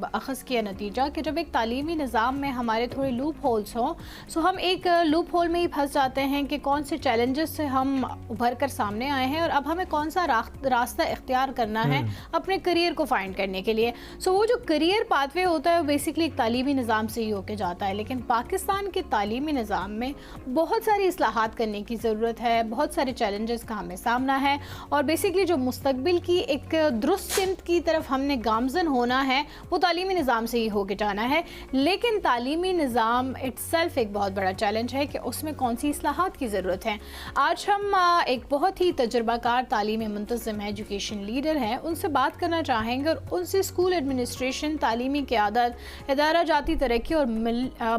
अखज़ किया नतीजा कि जब एक तालीमी निज़ाम में हमारे थोड़े लूप होल्स हों, सो हम एक लूप होल में ही फंस जाते हैं कि कौन से चैलेंजेस से हम उभर कर सामने आए हैं और अब हमें कौन सा रास्ता इख्तियार करना है अपने करियर को फाइंड करने के लिए। सो वो जो करियर पाथवे होता है वो बेसिकली एक तालीमी निज़ाम से ही होके जाता है। लेकिन पाकिस्तान के तालीमी निज़ाम में बहुत सारी इस्लाहात करने की ज़रूरत है, बहुत सारे चैलेंजेस का हमें सामना है और बेसिकली जो मुस्तकबिल की एक दुरुस्त सिमत की तरफ हमने गामजन होना है वो तालीमी निज़ाम से ही होके जाना है। लेकिन तालीमी निज़ाम इट्सेल्फ एक बहुत बड़ा चैलेंज है कि उसमें कौन सी इस्लाहात की ज़रूरत है। आज हम एक बहुत ही तजुर्बाकार तालीमी मुंतज़िम है, एजुकेशन लीडर हैं, उनसे बात करना चाहेंगे और उनसे स्कूल एडमिनिस्ट्रेशन, तालीमी क़यादत, इदारा जाती तरक्की और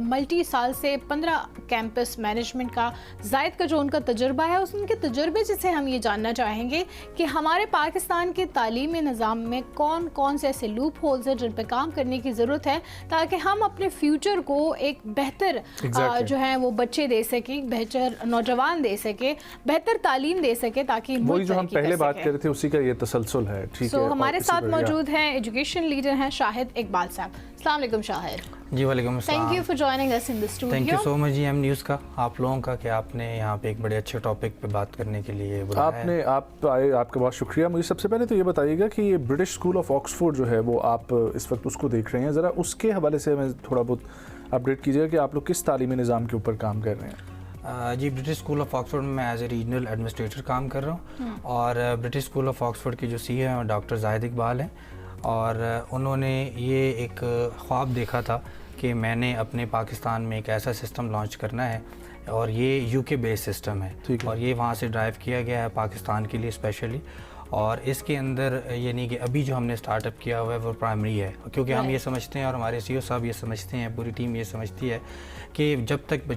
मल्टी साल से 15 कैंपस मैनेजमेंट का जायद का जो उनका तजुर्बा है उनके तजुर्बे से हम ये जानना चाहेंगे कि हमारे पाकिस्तान के तालीमी निज़ाम में कौन कौन से ऐसे लूप होल्स हैं जिन पर काम करने की ज़रूरत है ताकि हम अपने फ्यूचर को एक बेहतर जो है वो बच्चे दे सकें, बेहतर नौजवान दे सके, बेहतर तालीम दे सके ताकि वही जो हम पहले बात कर रहे थे उसी का ये तसलसल है। ठीक है, हमारे साथ मौजूद हैं एजुकेशन लीडर हैं शाहिद इकबाल साहब। अस्सलाम वालेकुम शाहिद। जी वालेकुम अस्सलाम। Thank you for joining us in the studio. Thank you so much G M news का, आप लोगों का कि आपने यहाँ पे एक बड़े अच्छे टॉपिक पे बात करने के लिए बुलाया। आप आए, आपका बहुत शुक्रिया। मुझे सबसे पहले तो ये बताइएगा कि ये ब्रिटिश स्कूल ऑफ ऑक्सफोर्ड जो है वो आप इस वक्त उसको देख रहे हैं, ज़रा उसके हवाले से हमें थोड़ा बहुत अपडेट कीजिएगा कि आप लोग किस तालीमी निज़ाम के ऊपर काम कर रहे हैं। जी ब्रिटिश स्कूल ऑफ ऑक्सफोर्ड में मैं एज ए रीजनल एडमिनिस्ट्रेटर काम कर रहा हूँ और ब्रिटिश स्कूल ऑफ ऑक्सफोर्ड के जो CEO हैं डॉक्टर जाहिद इकबाल हैं और उन्होंने ये एक ख्वाब देखा था कि मैंने अपने पाकिस्तान में एक ऐसा सिस्टम लॉन्च करना है और ये UK बेस्ड सिस्टम है और ये वहाँ से ड्राइव किया गया है पाकिस्तान के लिए स्पेशली। और इसके अंदर यानी कि अभी जो हमने स्टार्टअप किया हुआ है वो प्राइमरी है, क्योंकि हम ये समझते हैं और हमारे CEO साहब ये समझते हैं, पूरी टीम ये समझती है कि जब तक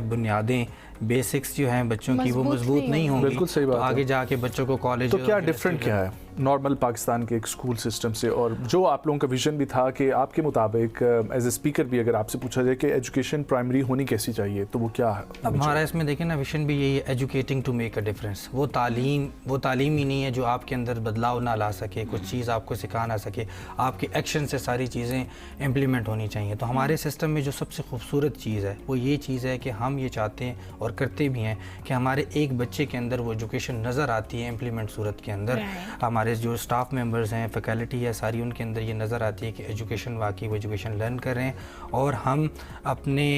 बुनियादें बेसिक्स जो हैं बच्चों की वो मजबूत नहीं होंगी, बिल्कुल सही बात तो आगे जाके बच्चों को कॉलेज। तो क्या डिफरेंट क्या है नॉर्मल पाकिस्तान के एक स्कूल सिस्टम से, और जो आप लोगों का विजन भी था कि आपके मुताबिक एज ए स्पीकर भी अगर आपसे पूछा जाए कि एजुकेशन प्राइमरी होनी कैसी चाहिए तो वो क्या है? अब हमारा इसमें देखें ना विजन भी यही है, educating to make a difference. वो तालीम ही नहीं है जो आपके अंदर बदलाव ना ला सके, कुछ चीज़ आपको सिखा ना सके, आपके एक्शन से सारी चीज़ें इम्प्लीमेंट होनी चाहिए। तो हमारे सिस्टम में जो सबसे खूबसूरत चीज़ है वो ये चीज़ है कि हम ये चाहते हैं और करते भी हैं कि हमारे एक बच्चे के अंदर वो एजुकेशन नज़र आती है इम्प्लीमेंट सूरत के अंदर। हमारे जो स्टाफ मेंबर्स हैं, फैकल्टी है सारी, उनके अंदर ये नज़र आती है कि एजुकेशन वाकई वो एजुकेशन लर्न कर रहे हैं। और हम अपने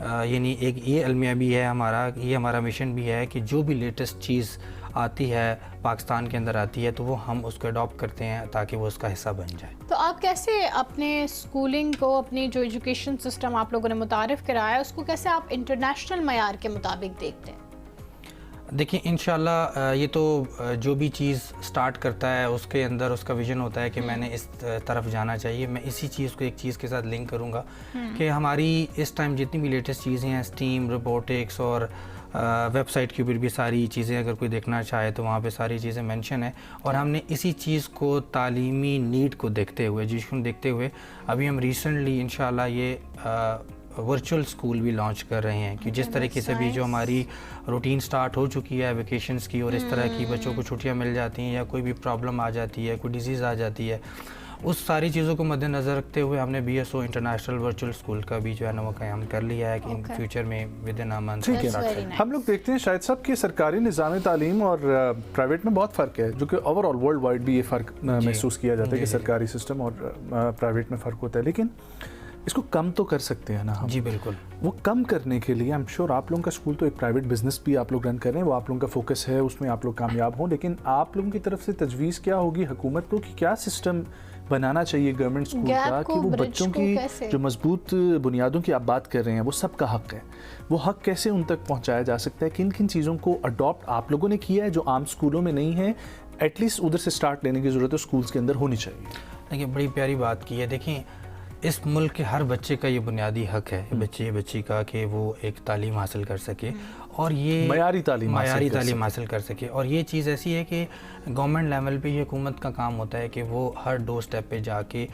यानी एक ये अलमिया भी है हमारा, ये हमारा मिशन भी है कि जो भी लेटेस्ट चीज़ आती है पाकिस्तान के अंदर आती है तो वो हम उसको अडॉप्ट करते हैं ताकि वो उसका हिस्सा बन जाए। तो आप कैसे अपने स्कूलिंग को, अपनी जो एजुकेशन सिस्टम आप लोगों ने मुतारिफ़ कराया उसको कैसे आप इंटरनेशनल मयार के मुताबिक देखते हैं? देखिए इंशाल्लाह ये तो जो भी चीज़ स्टार्ट करता है उसके अंदर उसका विजन होता है कि मैंने इस तरफ जाना चाहिए। मैं इसी चीज़ को एक चीज़ के साथ लिंक करूँगा कि हमारी इस टाइम जितनी भी लेटेस्ट चीज़ें हैं, स्टीम, रोबोटिक्स और वेबसाइट के ऊपर भी सारी चीज़ें अगर कोई देखना चाहे तो वहाँ पे सारी चीज़ें मेंशन है। और हमने इसी चीज़ को तालीमी नीड को देखते हुए, एजुकेशन देखते हुए अभी हम रिसेंटली इंशाल्लाह ये वर्चुअल स्कूल भी लॉन्च कर रहे हैं कि जिस तरीके से भी जो हमारी रूटीन स्टार्ट हो चुकी है वेकेशंस की और इस तरह की बच्चों को छुट्टियां मिल जाती हैं या कोई भी प्रॉब्लम आ जाती है, कोई डिजीज़ आ जाती है, उस सारी चीज़ों को मद्देनज़र रखते हुए हमने BSO इंटरनेशनल वर्चुअल स्कूल का भी जो है ना वो क़याम कर लिया है कि इन फ्यूचर में विद इन अ मंथ। ठीक है, हम लोग देखते हैं शायद साहब कि सरकारी निज़ाम तालीम और प्राइवेट में बहुत फ़र्क है, जो कि ओवरऑल वर्ल्ड वाइड भी ये फ़र्क महसूस किया जाता है कि सरकारी सिस्टम और प्राइवेट में फ़र्क होता है, लेकिन इसको कम तो कर सकते हैं ना हम? जी बिल्कुल। वो कम करने के लिए आई एम श्योर आप लोगों का स्कूल तो एक प्राइवेट बिजनेस भी आप लोग रन कर रहे हैं, वो आप लोगों का फोकस है, उसमें आप लोग कामयाब हों, लेकिन आप लोगों की तरफ से तजवीज़ क्या होगी हुकूमत को कि क्या सिस्टम बनाना चाहिए गवर्नमेंट स्कूल का कि वो बच्चों की जो मजबूत बुनियादों की आप बात कर रहे हैं वो सबका हक है, वो हक कैसे उन तक पहुँचाया जा सकता है? किन किन चीज़ों को अडॉप्ट आप लोगों ने किया है जो आम स्कूलों में नहीं है, एटलीस्ट उधर से स्टार्ट लेने की ज़रूरत है, स्कूल्स के अंदर होनी चाहिए? देखिए बड़ी प्यारी बात की है। देखिए इस मुल्क के हर बच्चे का ये बुनियादी हक है, बच्ची का कि वो एक तालीम हासिल कर सके और ये मयारी तालीम हासिल कर सके। और ये चीज़ ऐसी है कि गवर्नमेंट लेवल पे ये हुकूमत का काम होता है कि वो हर डोर स्टेप पे जाके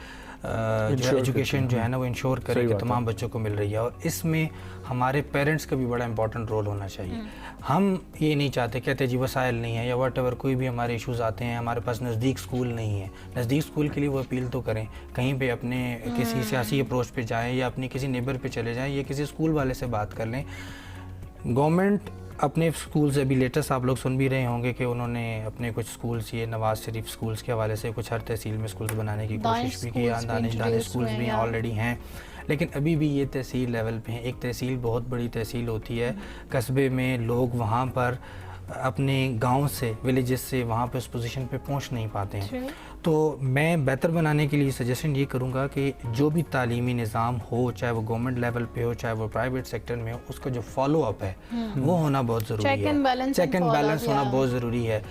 जो एजुकेशन जो है ना वो इंश्योर करे कि तमाम बच्चों को मिल रही है, और इसमें हमारे पेरेंट्स का भी बड़ा इंपॉर्टेंट रोल होना चाहिए। हम ये नहीं चाहते, कहते जी वसाइल नहीं है या वट एवर, कोई भी हमारे इश्यूज़ आते हैं, हमारे पास नज़दीक स्कूल नहीं है, नज़दीक स्कूल के लिए वो अपील तो करें, कहीं पे अपने किसी सियासी अप्रोच पे जाएं या अपने किसी नेबर पे चले जाएं या किसी स्कूल वाले से बात कर लें। गवर्नमेंट अपने स्कूल से अभी लेटेस्ट आप लोग सुन भी रहे होंगे कि उन्होंने अपने कुछ स्कूल्स, ये नवाज शरीफ स्कूल्स के हवाले से कुछ हर तहसील में स्कूल्स बनाने की कोशिश भी की है, दानिश स्कूल्स भी ऑलरेडी हैं, लेकिन अभी भी ये तहसील लेवल पे हैं। एक तहसील बहुत बड़ी तहसील होती है, कस्बे में लोग वहाँ पर अपने गांव से, विलेजेस से वहाँ पे उस पोजीशन पे पहुँच नहीं पाते हैं। तो मैं बेहतर बनाने के लिए सजेशन ये करूँगा कि जो भी तालीमी निज़ाम हो, चाहे वो गवर्नमेंट लेवल पे हो चाहे वो प्राइवेट सेक्टर में हो, उसका जो फॉलो अप है वो होना बहुत ज़रूरी है, चेक एंड बैलेंस होना बहुत ज़रूरी है।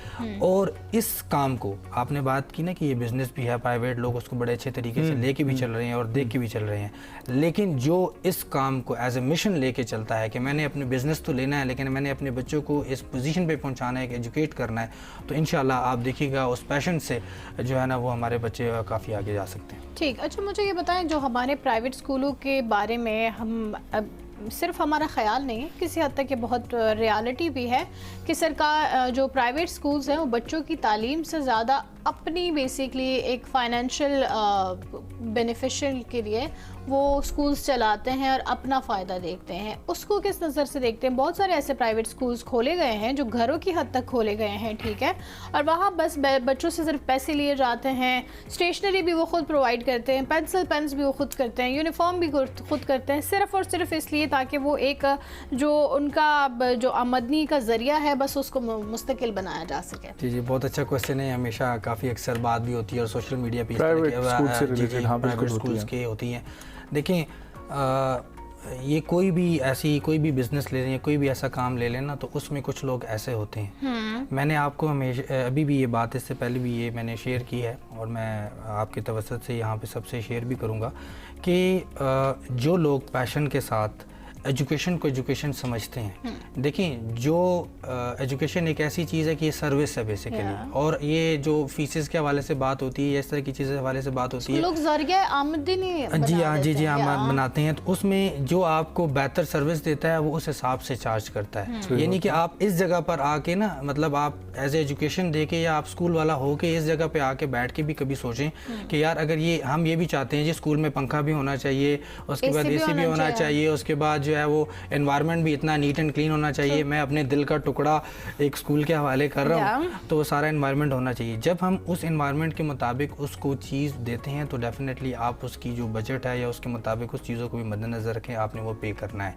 और इस काम को आपने बात की ना कि ये बिज़नेस भी है, प्राइवेट लोग उसको बड़े अच्छे तरीके से लेके भी चल रहे हैं और देख के भी चल रहे हैं, लेकिन जो इस काम को एज ए मिशन लेके चलता है कि मैंने अपने बिज़नेस तो लेना है लेकिन मैंने अपने बच्चों को इस पोजीशन पे पहुंचाना है, एजुकेट करना है, तो इंशाल्लाह आप देखिएगा उस पैशन से जो है ना वो हमारे बच्चे काफ़ी आगे जा सकते हैं। ठीक, अच्छा मुझे ये बताएं, जो हमारे प्राइवेट स्कूलों के बारे में हम सिर्फ हमारा ख्याल नहीं है, किसी हद तक ये बहुत रियलिटी भी है कि सरकार जो प्राइवेट स्कूल्स हैं वो बच्चों की तालीम से ज़्यादा अपनी बेसिकली एक फाइनेंशियल बेनिफिशियल के लिए वो स्कूल्स चलाते हैं और अपना फ़ायदा देखते हैं। उसको किस नज़र से देखते हैं? बहुत सारे ऐसे प्राइवेट स्कूल्स खोले गए हैं जो घरों की हद तक खोले गए हैं, ठीक है, और वहाँ बस बच्चों से सिर्फ पैसे लिए जाते हैं, स्टेशनरी भी वो खुद प्रोवाइड करते हैं, पेंसिल पेन्स भी वो खुद करते हैं, यूनिफॉर्म भी खुद करते हैं, सिर्फ और सिर्फ इसलिए ताकि वो एक जो उनका जो आमदनी का ज़रिया है बस उसको मुस्तकिल बनाया जा सके। जी जी, बहुत अच्छा क्वेश्चन है। हमेशा काफ़ी अक्सर बात भी होती है और सोशल मीडिया पे प्राइवेट प्राइवेट स्कूल्स की होती हैं। देखें, ये कोई भी बिज़नेस ले लें, कोई भी ऐसा काम ले लें ना, तो उसमें कुछ लोग ऐसे होते हैं। मैंने आपको हमेशा अभी भी ये बात, इससे पहले भी ये मैंने शेयर की है और मैं आपके तवज्जुह से यहाँ पे सबसे शेयर भी करूँगा कि जो लोग पैशन के साथ एजुकेशन को एजुकेशन समझते हैं, देखें जो एजुकेशन एक ऐसी चीज़ है कि ये सर्विस है बेसिकली, और ये जो फीसेस के हवाले से बात होती है, इस तरह की चीज़ें के हवाले से बात होती है, लोग ज़रिया आमदनी हाँ बनाते हैं, तो उसमें जो आपको बेहतर सर्विस देता है वो उस हिसाब से चार्ज करता है। यानी कि आप इस जगह पर आके ना, मतलब आप एज ए एजुकेशन दे के या आप स्कूल वाला हो के इस जगह पे आके बैठ के भी कभी सोचें कि यार अगर ये हम ये भी चाहते हैं जी स्कूल में पंखा भी होना चाहिए, उसके बाद AC भी होना चाहिए, उसके बाद जो है वो एनवायरनमेंट भी इतना नीट एंड क्लीन होना चाहिए, मैं अपने दिल का टुकड़ा एक स्कूल के हवाले कर रहा हूँ, तो वो सारा एनवायरनमेंट होना चाहिए। जब हम उस एनवायरनमेंट के मुताबिक उसको चीज़ देते हैं तो डेफिनेटली आप उसकी जो बजट है या उसके मुताबिक उस चीज़ों को भी मद्देनज़र रखें, आपने वो पे करना है।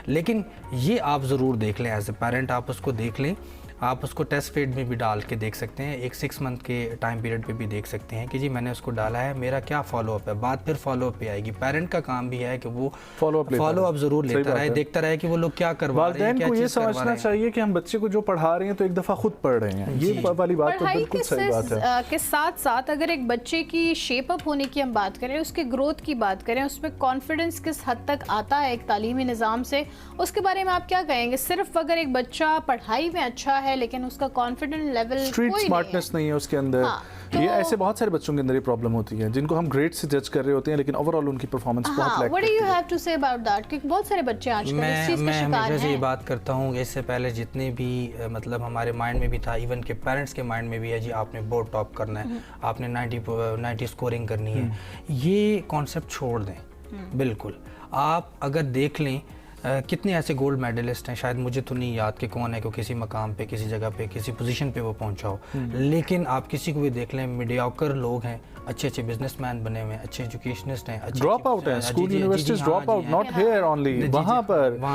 लेकिन ये आप ज़रूर देख लें, एज ए पेरेंट आप उसको देख लें, आप उसको टेस्ट फेड में भी डाल के देख सकते हैं, एक 6 मंथ के टाइम पीरियड पे भी देख सकते हैं कि जी मैंने उसको डाला है, मेरा क्या फॉलो अप है, बात फिर फॉलो अप पे आएगी। पेरेंट का काम भी है कि वो फॉलो अप जरूर लेता रहे, देखता रहे कि वो लोग क्या करवा रहे हैं, क्या को ये समझना चाहिए कि हम बच्चे को जो पढ़ा रहे हैं तो एक दफ़ा खुद पढ़ रहे हैं, ये वाली बात तो बिल्कुल सही बात है। के साथ साथ अगर एक बच्चे की शेप अप होने की हम बात करें, उसके ग्रोथ की बात करें, उसमें कॉन्फिडेंस किस हद तक आता है एक तालीमी निज़ाम से, उसके बारे में आप क्या कहेंगे? सिर्फ अगर एक बच्चा पढ़ाई में अच्छा है लेकिन उसका कॉन्फिडेंस लेवल स्ट्रीट स्मार्टनेस नहीं है उसके अंदर, तो ये ऐसे बहुत सारे बच्चों के अंदर ये प्रॉब्लम होती है जिनको हम ग्रेड से जज कर रहे होते हैं लेकिन ओवरऑल उनकी परफॉर्मेंस बहुत लैग करती है। What do you have to say about that? क्योंकि बहुत सारे बच्चे आजकल इस चीज के शिकार हैं। मैं हमेशा ये बात करता हूँ, इससे पहले जितने भी मतलब हमारे माइंड में भी था, इवन के पेरेंट्स के माइंड में भी है जी आपने बोर्ड टॉप करना है, आपने 90 स्कोरिंग करनी है, ये कॉन्सेप्ट छोड़ दें। बिल्कुल, आप अगर देख लें कितने ऐसे गोल्ड मेडलिस्ट हैं, शायद मुझे तो नहीं याद कि कौन है कि किसी मकाम पे, किसी जगह पे, किसी पोजीशन पे वो पहुंचा हो, लेकिन आप किसी को भी देख लें, मीडियोकर लोग हैं, अच्छे बिजनेसमैन बने हुए हैं, अच्छे एजुकेशनिस्ट हैं, ड्रॉप आउट हैं, school universities drop out, not here only, वहां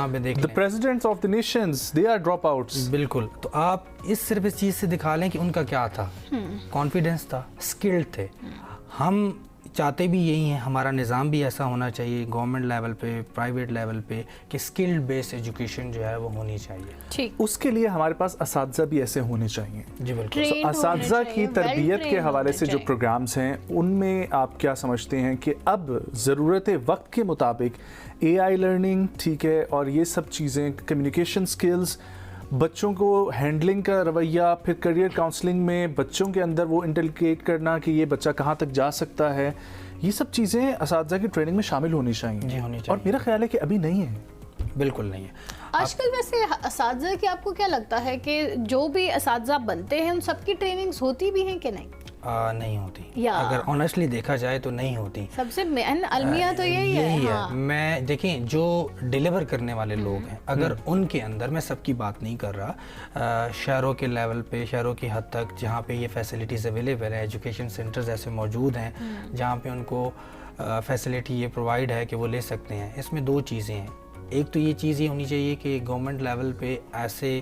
पे देख the presidents of the nations they are drop outs. बिल्कुल, तो आप सिर्फ इस चीज से दिखा लें कि उनका क्या था, कॉन्फिडेंस था, स्किल्ड थे। हम चाहते भी यही हैं, हमारा निज़ाम भी ऐसा होना चाहिए गवर्नमेंट लेवल पे, प्राइवेट लेवल पे, कि स्किल्ड बेस्ड एजुकेशन जो है वो होनी चाहिए। ठीक, उसके लिए हमारे पास असातिज़ा भी ऐसे होने चाहिए। जी बिल्कुल। असातिज़ा की तरबियत के हवाले से जो प्रोग्राम्स हैं उनमें आप क्या समझते हैं कि अब ज़रूरत वक्त के मुताबिक AI लर्निंग, ठीक है, और ये सब चीज़ें, कम्युनिकेशन स्किल्स, बच्चों को हैंडलिंग का रवैया, फिर करियर काउंसलिंग में बच्चों के अंदर वो इंटरकेट करना कि ये बच्चा कहाँ तक जा सकता है, ये सब चीज़ें असातिज़ा की ट्रेनिंग में शामिल होनी चाहिए। जी, होनी और चाहिए। मेरा ख्याल है कि अभी नहीं है। बिल्कुल नहीं है। आजकल वैसे असातिज़ा की आपको क्या लगता है कि जो भी असातिज़ा बनते हैं उन सबकी ट्रेनिंग्स होती भी हैं कि नहीं? नहीं होती। या अगर ऑनेस्टली देखा जाए तो नहीं होती। सबसे मेन अलमिया तो यही है। हाँ। मैं देखें जो डिलीवर करने वाले लोग हैं, अगर उनके अंदर, मैं सबकी बात नहीं कर रहा, शहरों के लेवल पे, शहरों की हद तक जहाँ पे ये फैसिलिटीज़ अवेलेबल है, एजुकेशन सेंटर्स ऐसे मौजूद हैं जहाँ पे उनको फैसिलिटी ये प्रोवाइड है कि वो ले सकते हैं। इसमें दो चीज़ें हैं। एक तो ये चीज़ ये होनी चाहिए कि गवर्नमेंट लेवल पे ऐसे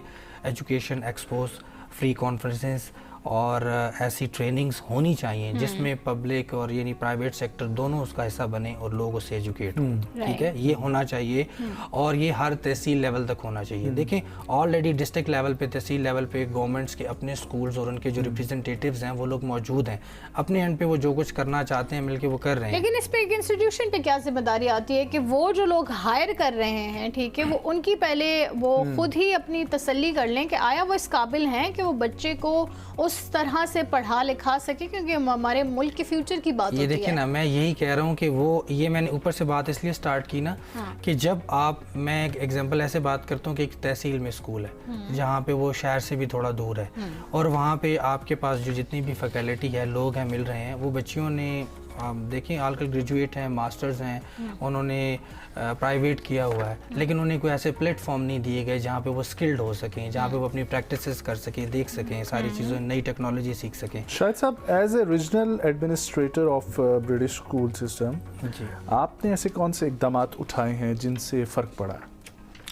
एजुकेशन एक्सपोज, फ्री कॉन्फ्रेंसेस और ऐसी ट्रेनिंग्स होनी चाहिए जिसमें पब्लिक और यानी प्राइवेट सेक्टर दोनों उसका हिस्सा बने और लोग उससे एजुकेट हों। ठीक है, ये होना चाहिए और ये हर तहसील लेवल तक होना चाहिए। देखें ऑलरेडी डिस्ट्रिक्ट लेवल पे, तहसील लेवल पे गवर्नमेंट्स के अपने स्कूल्स और उनके जो रिप्रेजेंटेटिव्स हैं वो लोग मौजूद हैं। अपने एंड पे वो जो कुछ करना चाहते हैं मिलके वो कर रहे हैं। लेकिन इस पे एक इंस्टीट्यूशन पे क्या जिम्मेदारी आती है कि वो जो लोग हायर कर रहे हैं, ठीक है, वो उनकी पहले वो खुद ही अपनी तसल्ली कर लें कि आया वो इस काबिल हैं कि वो बच्चे को उस तरह से पढ़ा लिखा सके, क्योंकि हमारे मुल्क के फ्यूचर की बात ये होती देखिए है। ना, मैं यही कह रहा हूँ कि वो ये मैंने ऊपर से बात इसलिए स्टार्ट की ना कि जब आप, मैं एक एग्जांपल ऐसे बात करता हूँ कि एक तहसील में स्कूल है जहाँ पे वो शहर से भी थोड़ा दूर है और वहाँ पे आपके पास जो जितनी भी फैकल्टी है, लोग हैं, मिल रहे हैं, वो बच्चियों ने देखिए आजकल ग्रेजुएट हैं, मास्टर्स हैं, उन्होंने प्राइवेट किया हुआ है, लेकिन उन्हें कोई ऐसे प्लेटफॉर्म नहीं दिए गए जहाँ पे वो स्किल्ड हो सकें, जहाँ पे वो अपनी प्रैक्टिसेस कर सकें, देख सकें, सारी चीज़ों, नई टेक्नोलॉजी सीख सकें। Shahid Sahab, as a regional administrator of British school system, जी, आपने ऐसे कौन से इकदाम उठाए हैं जिनसे फ़र्क पड़ा है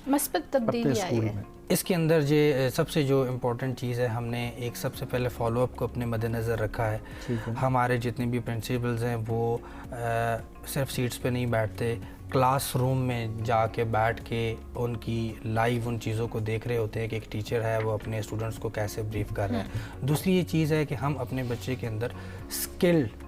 मस्बत अपने तब्दीली आई स्कूल है? में? इसके अंदर जो सबसे जो इम्पोर्टेंट चीज़ है, हमने एक सबसे पहले फॉलोअप को अपने मद्देनज़र रखा है। ठीक है। हमारे जितने भी प्रिंसिपल्स हैं वो सिर्फ सीट्स पे नहीं बैठते, क्लासरूम में जाके बैठ के उनकी लाइव उन चीज़ों को देख रहे होते हैं कि एक टीचर है वो अपने स्टूडेंट्स को कैसे ब्रीफ कर रहा है। दूसरी ये चीज़ है कि हम अपने बच्चे के अंदर स्किल्ड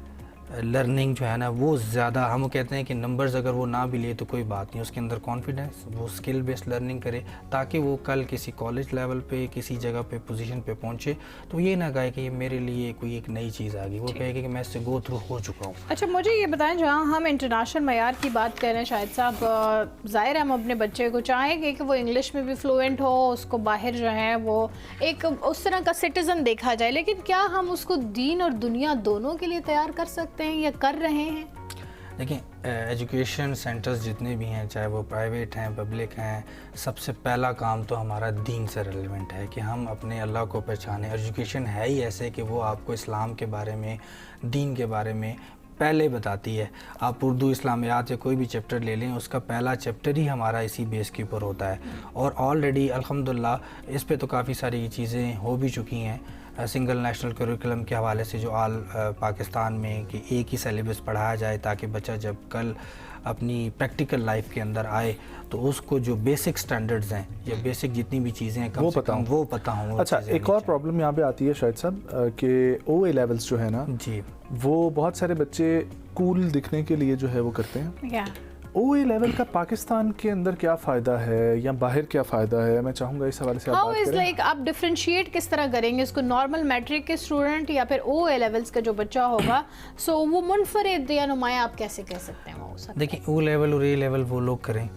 लर्निंग जो है ना वो ज़्यादा, हम कहते हैं कि नंबर्स अगर वो ना भी ले तो कोई बात नहीं, उसके अंदर कॉन्फिडेंस, वो स्किल बेस्ड लर्निंग करे ताकि वो कल किसी कॉलेज लेवल पे किसी जगह पे पोजीशन पे पहुंचे तो ये ना कहे कि ये मेरे लिए कोई एक नई चीज़ आ गई, वो कहेगा कि मैं इससे गो थ्रू हो चुका हूँ। अच्छा, मुझे ये बताएं, जहाँ हम इंटरनेशनल मयार की बात कर रहे हैं शाहिद साहब, ज़ाहिर है हम अपने बच्चे को चाहेंगे कि वो इंग्लिश में भी फ्लुएंट हो, उसको बाहर जो है वो एक उस तरह का सिटीज़न देखा जाए, लेकिन क्या हम उसको दीन और दुनिया दोनों के लिए तैयार कर सकते हैं या कर रहे हैं? देखिए एजुकेशन सेंटर्स जितने भी हैं, चाहे वो प्राइवेट हैं, पब्लिक हैं, सबसे पहला काम तो हमारा दीन से रिलेवेंट है कि हम अपने अल्लाह को पहचानें। एजुकेशन है ही ऐसे कि वो आपको इस्लाम के बारे में, दीन के बारे में पहले बताती है। आप उर्दू इस्लामियात या कोई भी चैप्टर ले लें, उसका पहला चैप्टर ही हमारा इसी बेस के ऊपर होता है और ऑलरेडी अल्हम्दुलिल्लाह इस पे तो काफ़ी सारी चीज़ें हो भी चुकी हैं। सिंगल नेशनल करिकुलम के हवाले से जो आल पाकिस्तान में कि एक ही सिलेबस पढ़ाया जाए ताकि बच्चा जब कल अपनी प्रैक्टिकल लाइफ के अंदर आए तो उसको जो बेसिक स्टैंडर्ड्स हैं या बेसिक जितनी भी चीज़ें हैं कम से कम वो पता हों। अच्छा, एक और प्रॉब्लम यहाँ पे आती है शायद साहब कि OA लेवल्स जो है ना जी, वो बहुत सारे बच्चे कूल दिखने के लिए जो है वो करते हैं। या OA लेवल का पाकिस्तान के अंदर क्या फ़ायदा है या बाहर क्या फ़ायदा है, मैं चाहूँगा इस हवाले से आप हाउ बात इज़ करें। लाइक आप डिफरेंशिएट किस तरह करेंगे इसको, नॉर्मल मैट्रिक के स्टूडेंट या फिर OA लेवल्स का जो बच्चा होगा, सो वो मुनफरिद या नुमाया आप कैसे कह सकते हैं वो हो सकता है? देखिए O लेवल और A लेवल वो लोग करें,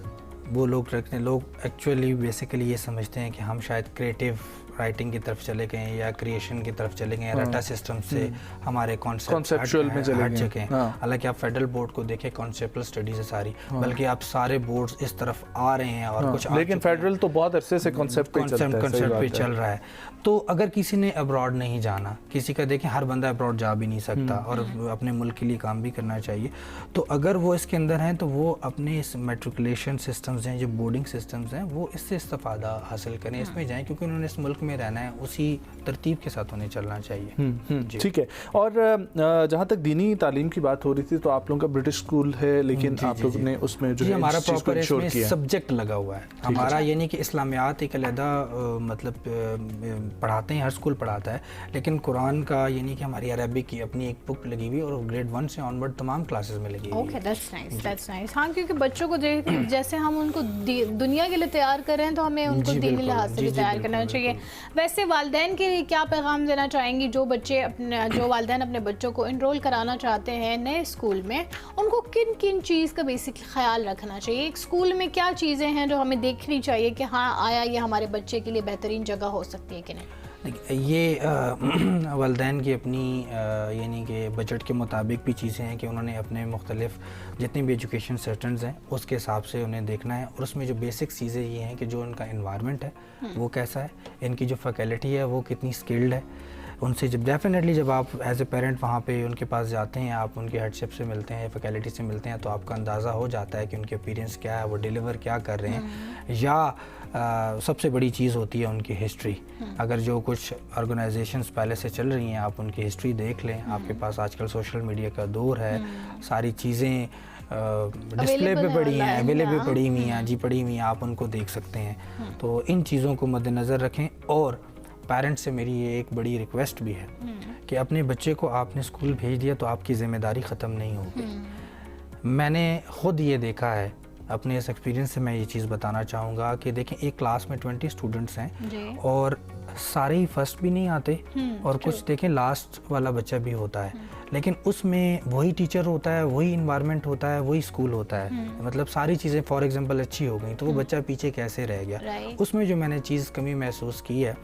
वो लोग रखते हैं। लोग एक्चुअली बेसिकली ये समझते हैं कि हम शायद क्रिएटिव राइटिंग की तरफ चले गए या क्रिएशन की तरफ चले गए, रटा सिस्टम से हमारे कॉन्सेप्चुअल में चले हट गए। चुके हैं। हालांकि आप फेडरल बोर्ड को देखें, कॉन्सेप्चुअल स्टडीज है सारी, बल्कि आप सारे बोर्ड्स इस तरफ आ रहे हैं और कुछ लेकिन फेडरल तो बहुत अरसे से कॉन्सेप्ट पे चल रहा है। तो अगर किसी ने अब्रॉड नहीं जाना, किसी का देखें हर बंदा अब्रॉड जा भी नहीं सकता और अपने मुल्क के लिए काम भी करना चाहिए, तो अगर वो इसके अंदर हैं तो वो अपने इस मेट्रिकुलेशन सिस्टम्स हैं, जो बोर्डिंग सिस्टम्स हैं, वो इससे इस्तेफादा हासिल करें, इसमें जाएं, क्योंकि उन्होंने इस मुल्क में रहना है, उसी तरतीब के साथ उन्हें चलना चाहिए। ठीक है। और जहाँ तक दीनी तालीम की बात हो रही थी, तो आप लोगों का ब्रिटिश स्कूल है, लेकिन आप लोग ने उसमें जो हमारा इस चीज़ को प्रॉपर इंश्योर इसमें किया। सब्जेक्ट लगा हुआ है हमारा, यानी कि इस्लामियात एक अलहदा मतलब पढ़ाते हैं, हर स्कूल पढ़ाता है, लेकिन कुरान का यानी कि हमारी अरबिक की अपनी एक बुक लगी हुई और ग्रेड 1 से ऑनवर्ड तमाम क्लासेस में लगी हुई है। Okay, that's nice. हाँ, क्योंकि बच्चों को जैसे हम उनको दुनिया के लिए तैयार कर रहे हैं तो हमें उनको दीनी लिहाज से भी तैयार करना चाहिए। वैसे वालिदैन के लिए क्या पैगाम देना चाहेंगी जो वालिदैन अपने बच्चों को इनरोल कराना चाहते हैं नए स्कूल में, उनको किन किन चीज़ का बेसिक ख्याल रखना चाहिए? एक स्कूल में क्या चीज़ें हैं जो हमें देखनी चाहिए कि हाँ आया ये हमारे बच्चे के लिए बेहतरीन जगह हो सकती है कि नहीं? ये वालिदैन की अपनी यानी कि बजट के मुताबिक भी चीज़ें हैं कि उन्होंने अपने मुख्तलिफ जितनी भी एजुकेशन सेक्टर्स हैं उसके हिसाब से उन्हें देखना है। और उसमें जो बेसिक चीज़ें ये हैं कि जो उनका इन्वायरमेंट है वो कैसा है, इनकी जो फैकल्टी है वो कितनी स्किल्ड है। उनसे जब डेफिनेटली जब आप एज ए पेरेंट वहाँ पे उनके पास जाते हैं, आप उनके हेडशिप से मिलते हैं, फैकल्टी से मिलते हैं, तो आपका अंदाज़ा हो जाता है कि उनके अपीयरेंस क्या है, वो डिलीवर क्या कर रहे हैं। या सबसे बड़ी चीज़ होती है उनकी हिस्ट्री। अगर जो कुछ ऑर्गेनाइजेशंस पहले से चल रही हैं आप उनकी हिस्ट्री देख लें। आपके पास आजकल सोशल मीडिया का दौर है, सारी चीज़ें डिस्प्ले पे पड़ी हैं, अवेलेबल पड़ी हुई हैं, जी पड़ी हुई हैं, आप उनको देख सकते हैं। तो इन चीज़ों को मद्देनज़र रखें। और पेरेंट्स से मेरी ये एक बड़ी रिक्वेस्ट भी है कि अपने बच्चे को आपने स्कूल भेज दिया तो आपकी ज़िम्मेदारी ख़त्म नहीं होगी। मैंने ख़ुद ये देखा है, अपने इस एक्सपीरियंस से मैं ये चीज़ बताना चाहूँगा कि देखें एक क्लास में 20 स्टूडेंट्स हैं और सारे ही फर्स्ट भी नहीं आते और कुछ देखें लास्ट वाला बच्चा भी होता है, लेकिन उसमें वही टीचर होता है, वही इन्वायरमेंट होता है, वही स्कूल होता है। मतलब सारी चीज़ें फॉर एग्जांपल अच्छी हो गई तो वो बच्चा पीछे कैसे रह गया। उसमें जो मैंने चीज़ कमी महसूस की है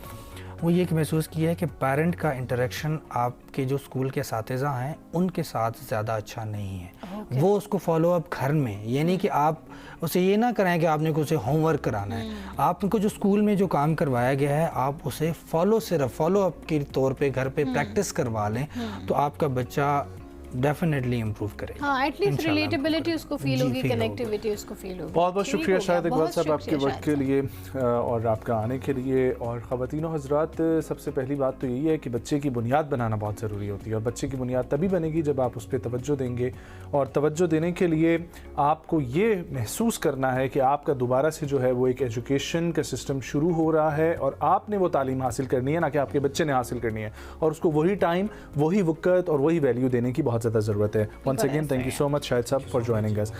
वो ये महसूस किया है कि पेरेंट का इंटरेक्शन आपके जो स्कूल के साथीज़ा हैं उनके साथ ज़्यादा अच्छा नहीं है। वो उसको फॉलो अप घर में, यानी कि आप उसे ये ना कराएं कि आपने को उसे होमवर्क कराना है। आपको जो स्कूल में जो काम करवाया गया है आप उसे सिर्फ फॉलो अप के तौर पे घर पे प्रैक्टिस करवा लें तो आपका बच्चा डेफिनेटली इम्प्रूव करेगा। हाँ, एटलीस्ट रिलेटेबिलिटी उसको फील होगी, कनेक्टिविटी उसको फील होगी। बहुत बहुत शुक्रिया शाहिद इकबाल साहब आपके वक्त के लिए और आपका आने के लिए। और ख़वातीनो हज़रात, सबसे पहली बात तो यही है कि बच्चे की बुनियाद बनाना बहुत ज़रूरी होती है और बच्चे की बुनियाद तभी बनेगी जब आप उस पर तवज्जो देंगे। और तवज्जो देने के लिए आपको ये महसूस करना है कि आपका दोबारा से जो है वो एक एजुकेशन का सिस्टम शुरू हो रहा है और आपने वो तालीम हासिल करनी है, ना कि आपके बच्चे ने हासिल करनी है। और उसको वही टाइम, वही वक़्त और वही वैल्यू देने की बहुत ज़्यादा ज़रूरत है। Once again thank you so much Shahid साहब फॉर ज्वाइनिंग अस।